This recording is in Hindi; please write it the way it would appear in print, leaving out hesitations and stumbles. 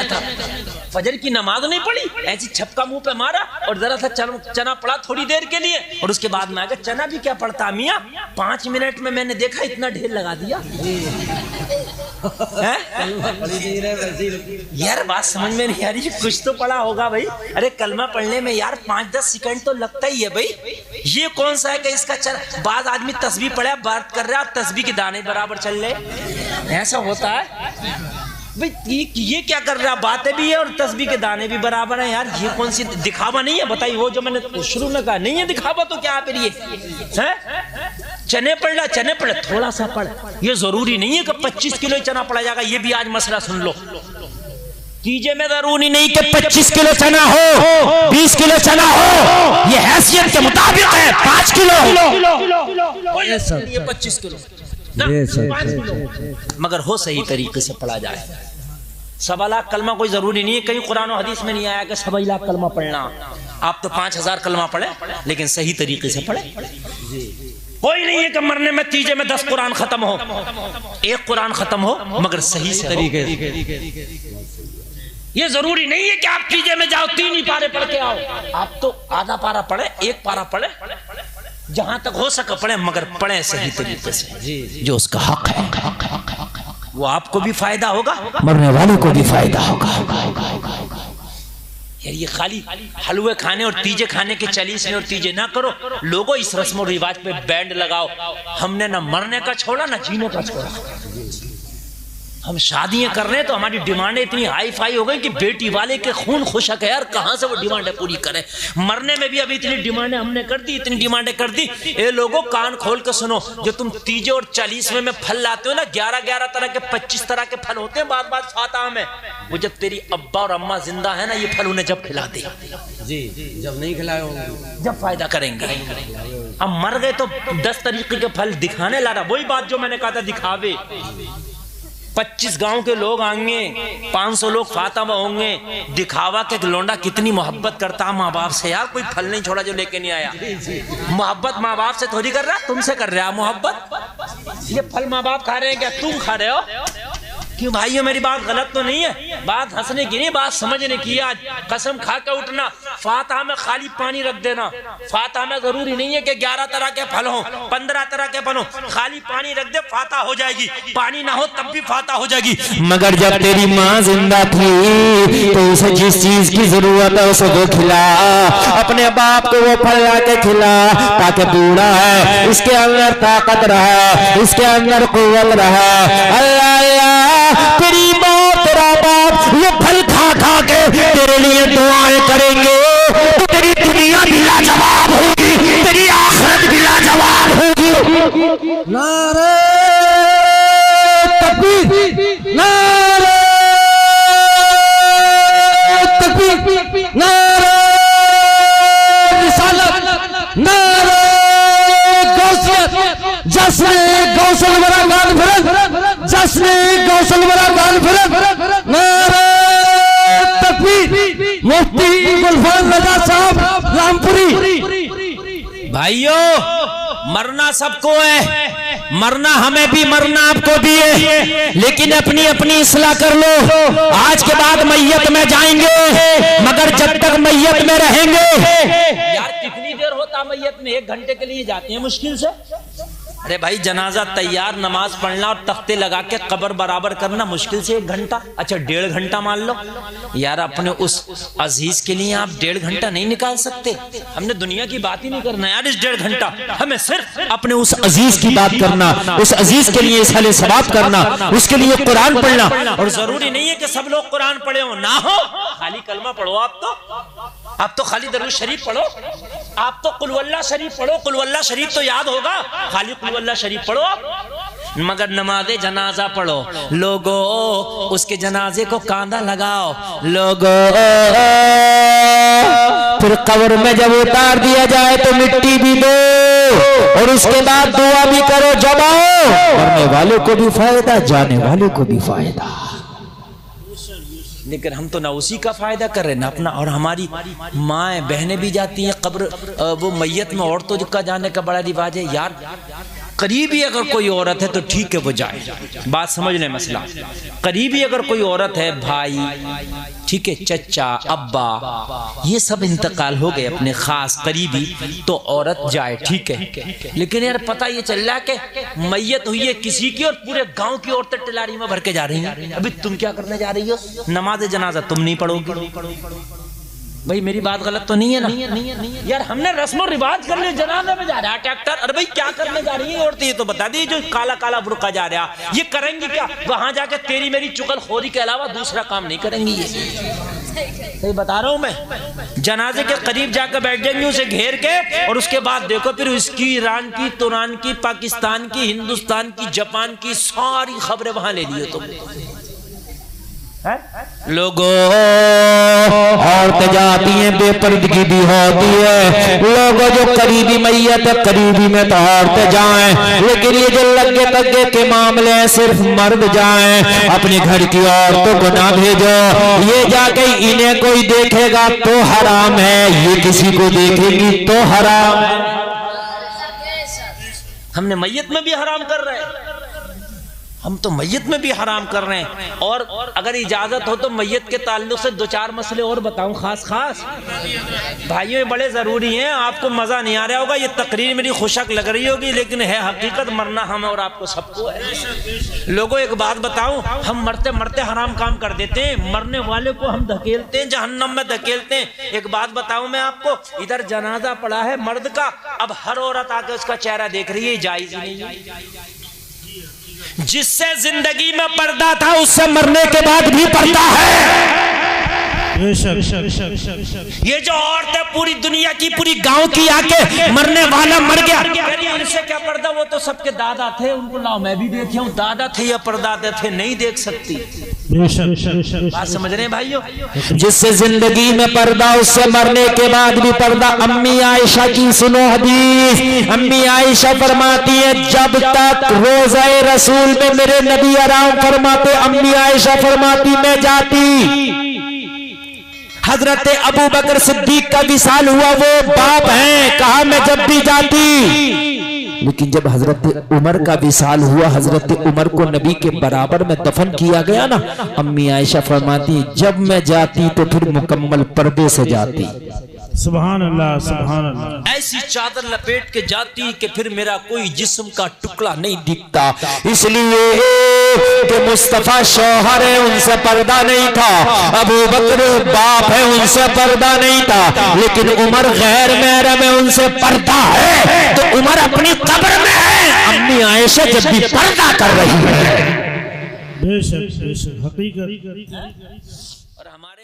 था, फजर की नमाज नहीं पढ़ी, ऐसी छपका मुंह पे मारा और जरा सा चना पड़ा थोड़ी देर के लिए और उसके बाद में आ गया। चना भी क्या पड़ता मियाँ, 5 मिनट में मैंने देखा इतना ढेर लगा दिया। यार बात समझ में नहीं आ रही, कुछ तो पढ़ा होगा भाई। अरे कलमा पढ़ने में यार 5-10 सेकंड तो लगता ही है भाई। ये कौन सा है कि इसका चल, बाद आदमी तस्बीह पढ़े बात कर रहा है, तस्बीह के दाने बराबर चल रहे, ऐसा होता है भाई। ये क्या कर रहा, बातें भी है और तस्बीह के दाने भी बराबर है। यार ये कौन सी दिखावा नहीं है, बताइए। वो जो मैंने शुरू में कहा नहीं है दिखावा, तो क्या फिर ये है? चने पढ़ ला, चने पढ़, थोड़ा सा पढ़। ये जरूरी नहीं है कि 25 किलो चना पड़ा जाएगा। ये भी आज मसला सुन लो। कीजे में जरूरी नहीं कि 25 किलो चना हो, 20 किलो चना हो, ये हैसियत के मुताबिक है। 5 किलो, ये 25 किलो, मगर हो सही तरीके से पढ़ा जाए। 1.25 लाख कलमा कोई जरूरी नहीं है, कहीं कुरान और हदीस में नहीं आया कि 1.25 लाख कलमा पढ़ना। आप तो 5000 कलमा पढ़े, लेकिन सही तरीके से पढ़े। कोई नहीं है कि मरने में तीजे में 10 कुरान खत्म हो, 1 कुरान खत्म हो, मगर सही से तरीके से। ये जरूरी नहीं है कि आप तीजे में जाओ 3 ही पारे पढ़ के आओ। आप तो आधा पारा पढ़े, 1 पारा पढ़े, जहां तक हो सके पढ़े, मगर पढ़े सही तरीके से, जो उसका हक है। वो आपको भी फायदा होगा, मरने वाले को भी फायदा होगा। यार ये खाली हलवे खाने और तीजे खाने के चलीस में और तीजे ना करो। लोगों इस रस्म और रिवाज पे बैंड लगाओ। हमने ना मरने का छोड़ा ना जीने का छोड़ा। हम शादियां कर रहे हैं तो हमारी डिमांडें इतनी हाई फाई हो गई कि बेटी वाले के खून खुशक है यार, कहां से वो डिमांडें पूरी करें। मरने में भी अभी इतनी डिमांडें हमने कर दी, इतनी डिमांडें कर दी। ये लोगों कान खोल कर सुनो, जो तुम तीजे और 40 में फल लाते हो ना, 11-11 तरह के 25 तरह के फल होते हैं बात फाता में। वो जब तेरी अब्बा और अम्मा जिंदा है ना, ये फल उन्हें जब खिला दे जी, जब नहीं खिलाए होंगे जब फायदा करेंगे। अब मर गए तो 10 तरीके के फल दिखाने ला रहा। वही बात जो मैंने कहा था, दिखावे। 25 गांव के लोग आएंगे, 500 लोग फातिमा होंगे। दिखावा के लौंडा कितनी मोहब्बत करता माँ बाप से यार, कोई फल नहीं छोड़ा जो लेके नहीं आया। मोहब्बत माँ बाप से थोड़ी कर रहा, तुमसे कर रहा मोहब्बत। ये फल माँ बाप खा रहे हैं, क्या तुम खा रहे हो? क्यों भाइयों, मेरी बात गलत तो नहीं है? बात हंसने की नहीं, बात समझने की। आज कसम खा के उठना, फातिहा में खाली पानी रख देना। फातिहा में जरूरी नहीं है कि 11 तरह के फल हो, 15 तरह के फल हो, खाली पानी रख दे, फातिहा हो जाएगी। पानी ना हो तब भी फातिहा हो जाएगी। मगर जब तेरी माँ जिंदा थी तो उसे जिस चीज की जरूरत है उसे वो खिला। अपने बाप को वो फल ला के खिला, ताकि बूढ़ा है इसके अंदर ताकत रहा, इसके अंदर कुव्वत रहा। अल्लाह तेरी माँ तेरा बाप ये फल खा खा के तेरे लिए दुआएं करेंगे, तो तेरी दुनिया भी लाजवाब होगी, तेरी आखिरत भी लाजवाब होगी। नारे तकबीर, नारे तकबीर, नारे रिसालत, नारे गौसियत, जश्न गौसल बरा कॉन्फ्रेंस, जश्न गौसल बरा कॉन्फ्रेंस, नारे तकबीर। मुफ्ती गुलफान रजा साहब रामपुरी। भाइयों, मरना सबको है, मरना हमें भी, मरना आपको भी है, लेकिन अपनी अपनी इस्लाह कर लो। आज के बाद मैयत में जाएंगे, मगर जब तक मैयत में रहेंगे। यार कितनी देर होता मैयत में? 1 घंटे के लिए जाते हैं मुश्किल से। अरे भाई जनाजा तैयार, नमाज पढ़ना और तख्ते लगा के कब्र बराबर करना मुश्किल से 1 घंटा, अच्छा 1.5 घंटा मान लो। यार अपने उस अजीज के लिए आप 1.5 घंटा नहीं निकाल सकते? हमने दुनिया की बात ही नहीं करना यार इस 1.5 घंटा, हमें सिर्फ अपने उस अजीज की बात करना, उस अजीज के लिए इसाले सवाब करना, उसके लिए कुरान पढ़ना। और जरूरी नहीं है कि सब लोग कुरान पढ़े हो, ना हो, खाली कलमा पढ़ो। आप तो खाली दरूद शरीफ पढ़ो, आप तो कुल वल्लाह शरीफ पढ़ो। कुल वल्लाह शरीफ तो याद होगा, खाली कुल वल्लाह शरीफ पढ़ो, मगर नमाज़े जनाजा पढ़ो। लोगों उसके जनाजे को कांधा लगाओ, लोगों फिर कब्र में जब उतार दिया जाए तो मिट्टी भी दो और उसके बाद दुआ भी करो। जमाओ, मरने वाले को भी फायदा, जाने वाले को भी फायदा। लेकिन हम तो ना उसी का फायदा कर रहे ना अपना। और हमारी माएँ बहनें भी जाती हैं कब्र, वो मैयत में औरतों का जाने का बड़ा रिवाज है यार। करीबी अगर कोई औरत है तो ठीक है वो जाए, बात समझ लें मसला। करीबी अगर कोई औरत है, भाई, ठीक है, चचा, अब्बा, ये सब इंतकाल हो गए अपने खास करीबी, तो औरत जाए, ठीक है। लेकिन यार पता ये चल रहा है कि मैयत हुई है किसी की और पूरे गांव की औरतें टिलारी में भर के जा रही हैं। अभी तुम क्या करने जा रही हो? नमाज जनाजा तुम नहीं पढ़ोगी। भाई मेरी बात गलत तो नहीं है ना? यार हमने रस्म और रिवाज कर लिया, जनाजे में जा रहा है ट्रैक्टर। अरे भाई क्या करने जा रही है औरतें? ये तो बता दी, जो काला काला बुर्का जा रहा ये करेंगी क्या? वहां जाके तेरी मेरी चुगलखोरी के अलावा दूसरा काम नहीं करेंगी। ये सही बता रहा हूं मैं। जनाजे के करीब जाकर बैठ जाएंगे उसे घेर के, और उसके बाद देखो फिर इसकी, ईरान की, तुरान की, पाकिस्तान की, हिंदुस्तान की, जापान की सारी खबरें वहां ले लियो तुम। लोगों औरतें जाती हैं, बेपर्दगी भी होती है। लोगों जो करीबी मैयत है, करीबी में तो औरतें जाएं, लेकिन ये जो लगे तगे के मामले हैं सिर्फ मर्द जाएं। अपने घर की औरतों को ना भेजो, ये जाके इन्हें कोई देखेगा तो हराम है, ये किसी को देखेगी तो हराम है। हमने मैयत में भी हराम कर रहे हैं, हम तो मैयत में भी हराम कर रहे हैं। और अगर इजाजत हो तो मैयत के ताल्लुक से दो चार मसले और बताऊं खास भाइयों, बड़े जरूरी हैं। आपको मजा नहीं आ रहा होगा, ये तकरीर मेरी खुशक लग रही होगी, लेकिन है हकीकत, मरना हम और आपको सबको है। लोगों एक बात बताऊं, हम मरते मरते हराम काम कर देते हैं, मरने वाले को हम धकेलते हैं, जहन्नम में धकेलते हैं। एक बात बताऊं मैं आपको, इधर जनाजा पड़ा है मर्द का, अब हर औरत आके उसका चेहरा देख रही है, जायज नहीं है। जिससे जिंदगी में पर्दा था उससे मरने के बाद भी पर्दा है। ये जो औरतें पूरी दुनिया की, पूरी गांव की आके मरने वाला मर गया, इनसे क्या पर्दा? वो तो सबके दादा थे, उनको लाओ मैं भी देखे हूं, दादा थे या परदादा थे, नहीं देख सकती। बात समझ रहे हैं भाइयों? जिससे जिंदगी में पर्दा उससे मरने के बाद भी पर्दा। अम्मी आयशा की सुनो हदीस। अम्मी आयशा फरमाती है, जब तक रोज़े रसूल में मेरे नबी आराम फरमाते, अम्मी आयशा फरमाती मैं जाती। हजरत अबू बकर सिद्दीक का विसाल हुआ, वो बाप हैं, कहा मैं जब भी जाती। लेकिन जब हजरत उमर का विसाल हुआ, हजरत उमर को नबी के बराबर में दफन किया गया ना, अम्मी आयशा फरमाती जब मैं जाती तो फिर मुकम्मल पर्दे से जाती। सुभान अल्लाह, सुभान अल्लाह। ऐसी चादर लपेट के जाती कि फिर मेरा कोई जिस्म का टुकड़ा नहीं दिखता। इसलिए कि मुस्तफा शौहर है, उनसे पर्दा नहीं था। अबू बकर बाप है, उनसे पर्दा नहीं था। लेकिन उमर गैर महरम है, उनसे पर्दा है। तो उमर अपनी कब्र में है, अम्मी आयशा जब भी पर्दा कर रही है। बेशक बेशक हकीकत। और हमारे